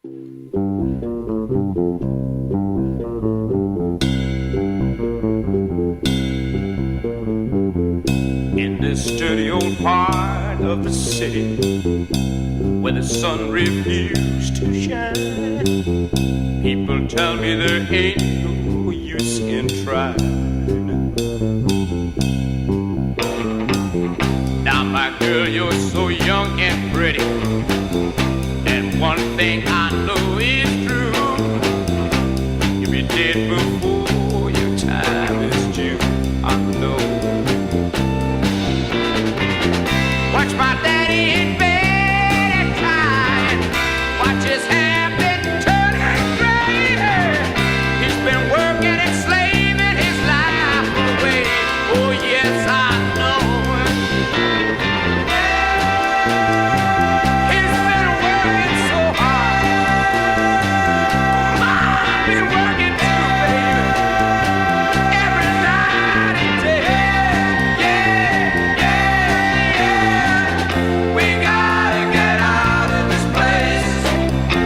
In this dirty old part of the city where the sun refused to shine, people tell me there ain't no use in trying. Now my girl, you're so young and pretty, and one thing I know is true: you'll be dead before your time is due. I know. Watch my daddy in bed at time. Watch his hair been turning gray. He's been working and slaving his life away. Oh yes, I know. He's been working so hard. I've been working too, baby. Every night and day. We gotta get out of this place.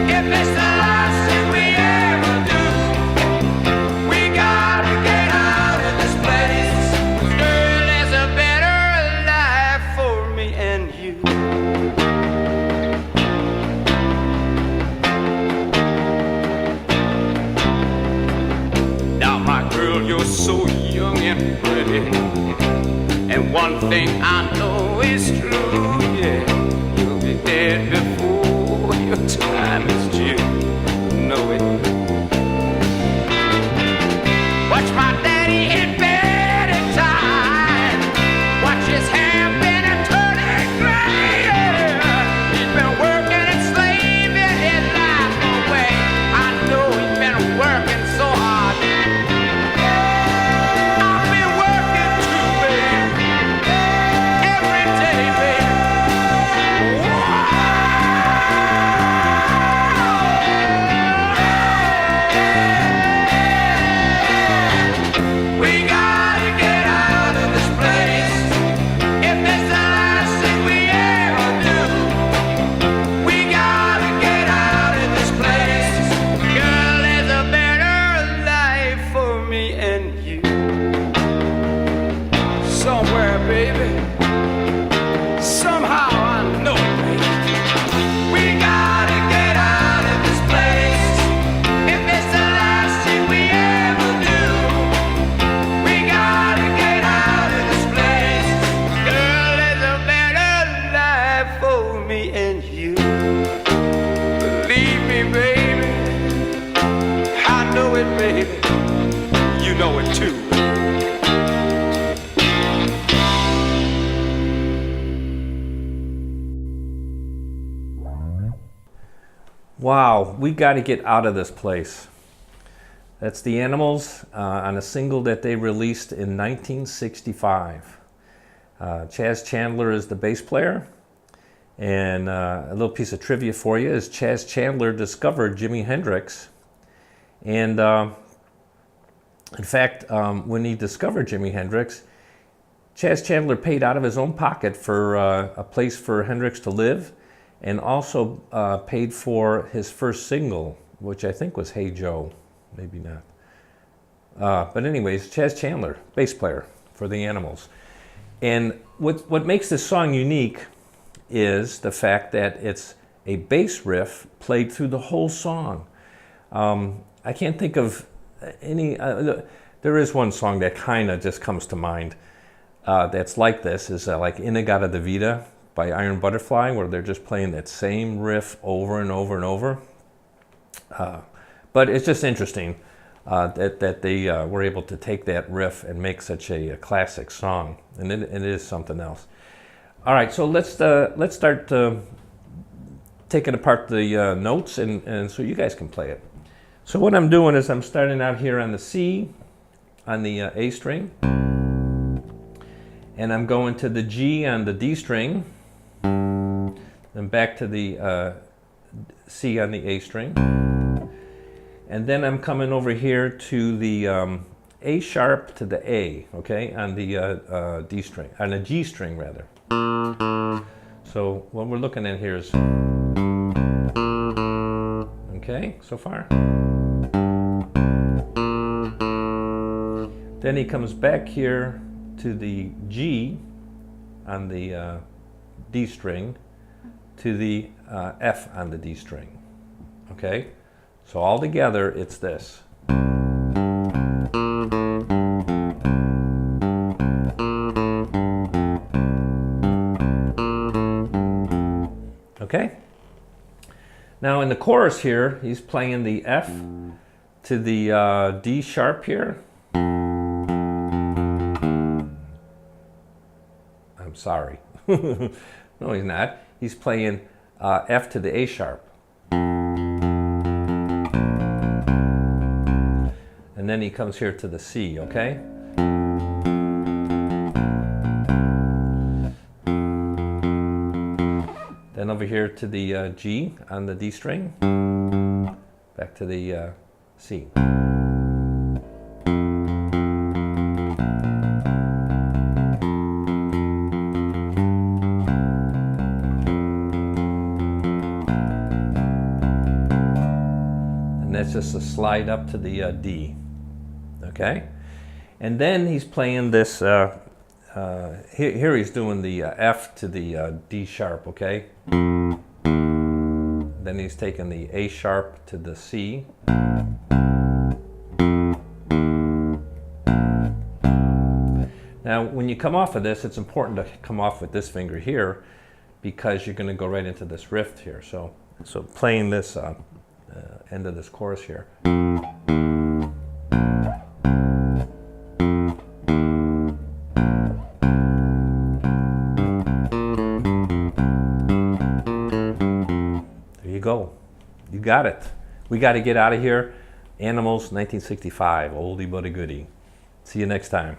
If it's the last thing we ever do, we gotta get out of this place. Girl, there's a better life for me and you. Now my girl, you're so young and pretty, and one thing I know is true, yeah, you'll be dead before your time is due. Know it. Watch my daddy in bed at time. Watch his hair been a turning gray. He's been working and slaving his life away. I know he's been working so hard. I've been working too, baby. Every day, baby. We gotta get out of this place. If it's the last thing we ever do, we gotta get out of this place. Girl, there's a better life for me and you. Somewhere, baby. Somehow I know it, baby. We gotta get out of this place. If it's the last thing we ever do, we gotta get out of this place. Girl, there's a better life for me and you. Believe me, baby. I know it, baby. You know it too. Wow, we got to get out of this place. That's the Animals on a single that they released in 1965. Chaz Chandler is the bass player. And a little piece of trivia for you is Chaz Chandler discovered Jimi Hendrix. And in fact, when he discovered Jimi Hendrix, Chaz Chandler paid out of his own pocket for a place for Hendrix to live, and also paid for his first single, which I think was Hey Joe, maybe not. But anyways, Chaz Chandler, bass player for the Animals. And what makes this song unique is the fact that it's a bass riff played through the whole song. I can't think of any, there is one song that kind of just comes to mind that's like this, is like Inagata da Vida by Iron Butterfly, where they're just playing that same riff over and over and over. But it's just interesting that they were able to take that riff and make such a classic song, and it is something else. All right, so let's start taking apart the notes, and so you guys can play it. So what I'm doing is I'm starting out here on the C, on the A string, and I'm going to the G on the D string, then back to the C on the A string, and then I'm coming over here to the A sharp to the A, okay, on the D string, on the G string rather. So what we're looking at here is, Okay, so far. Then he comes back here to the G on the D string, to the F on the D string. Okay, so all together it's this. Okay, now in the chorus here, he's playing the F to the D sharp here. I'm sorry. No, he's not. He's playing F to the A sharp. And then he comes here to the C, okay? Then over here to the G on the D string. Back to the C. That's just a slide up to the D, okay? And then he's playing this, here he's doing the F to the D sharp, okay? Then he's taking the A sharp to the C. Now, when you come off of this, it's important to come off with this finger here because you're going to go right into this riff here. So playing this end of this chorus here. There you go. You got it. We got to get out of here. Animals, 1965, oldie but a goodie. See you next time.